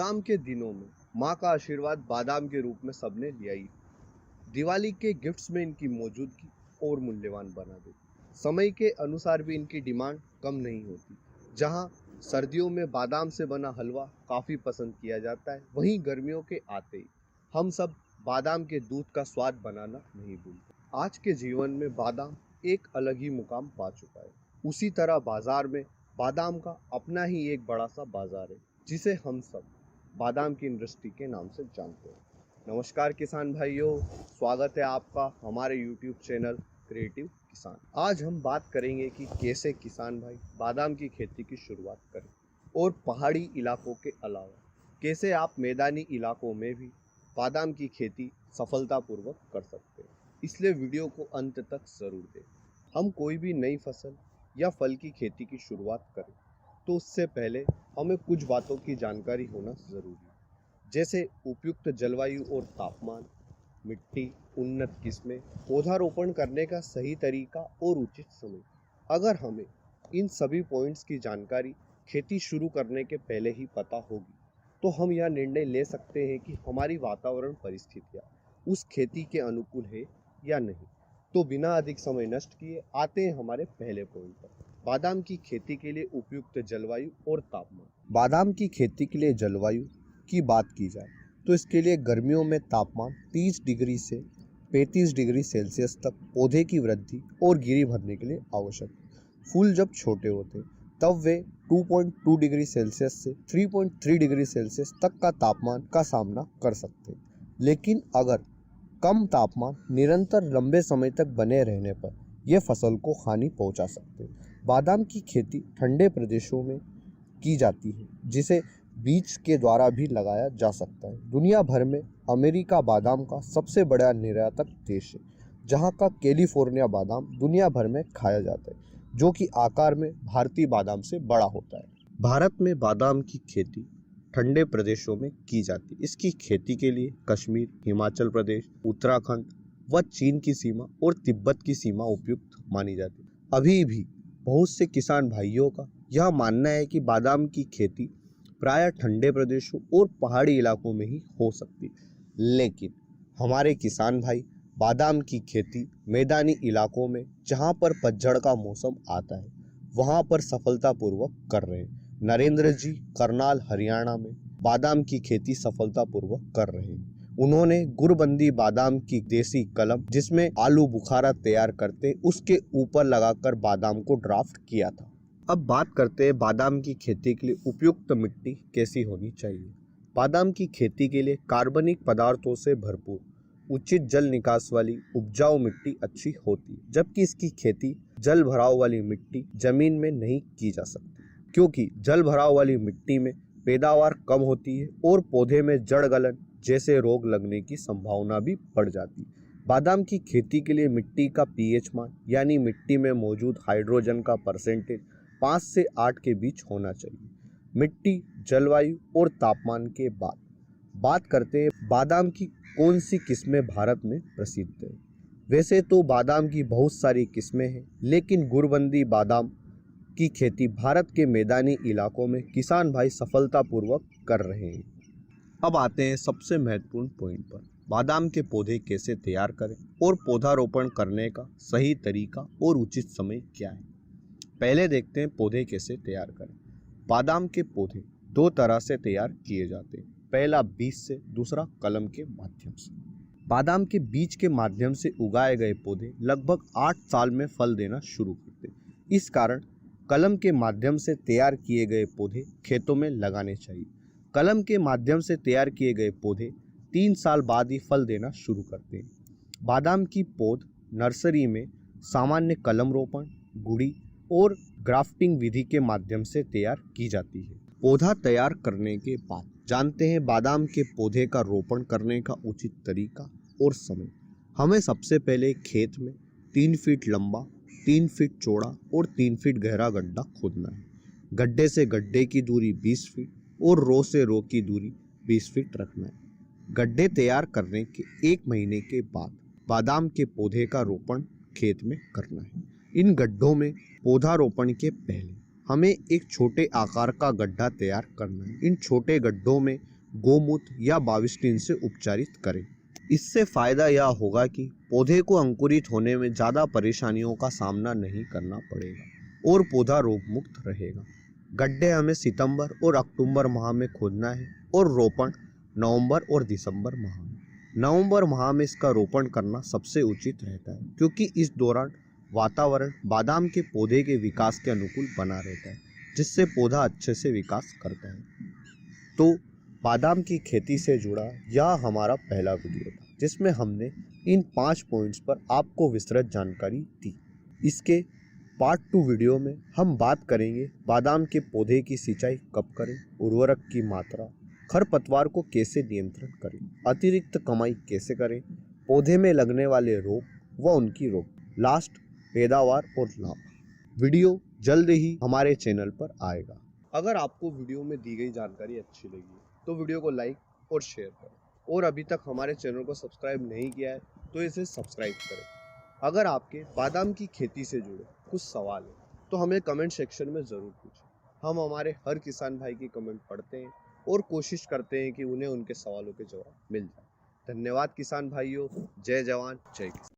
बादाम के दिनों में माँ का आशीर्वाद बादाम के रूप में सबने लिया ही। दिवाली के गिफ्ट्स में इनकी मौजूदगी और मूल्यवान बना देती। समय के अनुसार भी इनकी डिमांड कम नहीं होती। जहाँ सर्दियों में बादाम से बना हलवा काफ़ी पसंद किया जाता है, वहीं गर्मियों के आते ही हम सब बादाम के दूध का स्वाद बनाना नहीं भूलते। आज के जीवन में बादाम एक अलग ही मुकाम पा चुका है। उसी तरह बाजार में बादाम का अपना ही एक बड़ा सा बाजार है, जिसे हम सब बादाम की इंडस्ट्री के नाम से जानते हैं। नमस्कार किसान भाइयों, स्वागत है आपका हमारे YouTube चैनल क्रिएटिव किसान। आज हम बात करेंगे कि कैसे किसान भाई बादाम की खेती की शुरुआत करें और पहाड़ी इलाकों के अलावा कैसे आप मैदानी इलाकों में भी बादाम की खेती सफलतापूर्वक कर सकते हैं। इसलिए वीडियो को अंत तक जरूर दें। हम कोई भी नई फसल या फल की खेती की शुरुआत करें तो उससे पहले हमें कुछ बातों की जानकारी होना ज़रूरी है, जैसे उपयुक्त जलवायु और तापमान, मिट्टी, उन्नत किस्में, पौधारोपण करने का सही तरीका और उचित समय। अगर हमें इन सभी पॉइंट्स की जानकारी खेती शुरू करने के पहले ही पता होगी तो हम यह निर्णय ले सकते हैं कि हमारी वातावरण परिस्थितियाँ उस खेती के अनुकूल है या नहीं। तो बिना अधिक समय नष्ट किए आते हैं हमारे पहले पॉइंट पर, बादाम की खेती के लिए उपयुक्त जलवायु और तापमान। बादाम की खेती के लिए जलवायु की बात की जाए तो इसके लिए गर्मियों में तापमान 30 डिग्री से 35 डिग्री सेल्सियस तक पौधे की वृद्धि और गिरी भरने के लिए आवश्यक। फूल जब छोटे होते तब वे 2.2 डिग्री सेल्सियस से 3.3 डिग्री सेल्सियस तक का तापमान का सामना कर सकते हैं। लेकिन अगर कम तापमान निरंतर लंबे समय तक बने रहने पर यह फसल को हानि पहुंचा सकते हैं। बादाम की खेती ठंडे प्रदेशों में की जाती है, जिसे बीज के द्वारा भी लगाया जा सकता है। दुनिया भर में अमेरिका बादाम का सबसे बड़ा निर्यातक देश है, जहां का कैलिफोर्निया बादाम दुनिया भर में खाया जाता है, जो कि आकार में भारतीय बादाम से बड़ा होता है। भारत में बादाम की खेती ठंडे प्रदेशों में की जाती है। इसकी खेती के लिए कश्मीर, हिमाचल प्रदेश, उत्तराखंड व चीन की सीमा और तिब्बत की सीमा उपयुक्त मानी जाती है। अभी भी बहुत से किसान भाइयों का यह मानना है कि बादाम की खेती प्रायः ठंडे प्रदेशों और पहाड़ी इलाकों में ही हो सकती है, लेकिन हमारे किसान भाई बादाम की खेती मैदानी इलाकों में, जहां पर पतझड़ का मौसम आता है, वहां पर सफलतापूर्वक कर रहे हैं। नरेंद्र जी करनाल हरियाणा में बादाम की खेती सफलतापूर्वक कर रहे हैं। उन्होंने गुरबंदी बादाम की देसी कलम, जिसमें आलू बुखारा तैयार करते, उसके ऊपर लगाकर बादाम को ड्राफ्ट किया था। अब बात करते हैं बादाम की खेती के लिए उपयुक्त मिट्टी कैसी होनी चाहिए। बादाम की खेती के लिए कार्बनिक पदार्थों से भरपूर, उचित जल निकास वाली उपजाऊ मिट्टी अच्छी होती है, जबकि इसकी खेती जल भराव वाली मिट्टी जमीन में नहीं की जा सकती, क्योंकि जल भराव वाली मिट्टी में पैदावार कम होती है और पौधे में जड़ गलन जैसे रोग लगने की संभावना भी बढ़ जाती है। बादाम की खेती के लिए मिट्टी का पीएच मान, यानी मिट्टी में मौजूद हाइड्रोजन का परसेंटेज 5 से 8 के बीच होना चाहिए। मिट्टी, जलवायु और तापमान के बाद बात करते हैं बादाम की कौन सी किस्में भारत में प्रसिद्ध है। वैसे तो बादाम की बहुत सारी किस्में हैं, लेकिन गुरबंदी बादाम की खेती भारत के मैदानी इलाकों में किसान भाई सफलतापूर्वक कर रहे हैं। अब आते हैं सबसे महत्वपूर्ण पॉइंट पर, बादाम के पौधे कैसे तैयार करें और पौधारोपण करने का सही तरीका और उचित समय क्या है। पहले देखते हैं पौधे कैसे तैयार करें। बादाम के पौधे दो तरह से तैयार किए जाते हैं, पहला बीज से, दूसरा कलम के माध्यम से। बादाम के बीज के माध्यम से उगाए गए पौधे लगभग 8 साल में फल देना शुरू करते हैं। इस कारण कलम के माध्यम से तैयार किए गए पौधे खेतों में लगाने चाहिए। कलम के माध्यम से तैयार किए गए पौधे 3 साल बाद ही फल देना शुरू करते हैं। बादाम की पौध नर्सरी में सामान्य कलम रोपण, गुड़ी और ग्राफ्टिंग विधि के माध्यम से तैयार की जाती है। पौधा तैयार करने के बाद जानते हैं बादाम के पौधे का रोपण करने का उचित तरीका और समय। हमें सबसे पहले खेत में 3 फीट लंबा, 3 फीट चौड़ा और 3 फीट गहरा गड्ढा खोदना है। गड्ढे से गड्ढे की दूरी 20 फीट और रो से रो की दूरी 20 फीट रखना है। गड्ढे तैयार करने के 1 महीने के बाद बादाम के पौधे का रोपण खेत में करना है। इन गड्ढों में पौधारोपण के पहले हमें एक छोटे आकार का गड्ढा तैयार करना है। इन छोटे गड्ढों में गोमूत्र या बाविस्टिन से उपचारित करें। इससे फायदा यह होगा कि पौधे को अंकुरित होने में ज़्यादा परेशानियों का सामना नहीं करना पड़ेगा और पौधा रोग मुक्त रहेगा। गड्ढे हमें सितंबर और अक्टूबर माह में खोदना है और रोपण नवंबर और दिसंबर माह में। नवंबर माह में इसका रोपण करना सबसे उचित रहता है क्योंकि इस दौरान वातावरण बादाम के पौधे के विकास के अनुकूल बना रहता है, जिससे पौधा अच्छे से विकास करता है। तो बादाम की खेती से जुड़ा यह हमारा पहला वीडियो था, जिसमें हमने इन 5 पॉइंट्स पर आपको विस्तृत जानकारी दी। इसके पार्ट 2 वीडियो में हम बात करेंगे बादाम के पौधे की सिंचाई कब करें, उर्वरक की मात्रा, खरपतवार को कैसे नियंत्रण करें, अतिरिक्त कमाई कैसे करें, पौधे में लगने वाले रोग व उनकी रोक, लास्ट पैदावार और लाभ। वीडियो जल्द ही हमारे चैनल पर आएगा। अगर आपको वीडियो में दी गई जानकारी अच्छी लगी तो वीडियो को लाइक और शेयर करें और अभी तक हमारे चैनल को सब्सक्राइब नहीं किया है तो इसे सब्सक्राइब करें। अगर आपके बादाम की खेती से जुड़े कुछ सवाल हैं तो हमें कमेंट सेक्शन में ज़रूर पूछें। हम हमारे हर किसान भाई की कमेंट पढ़ते हैं और कोशिश करते हैं कि उन्हें उनके सवालों के जवाब मिल जाए। धन्यवाद किसान भाइयों। जय जवान जय किसान।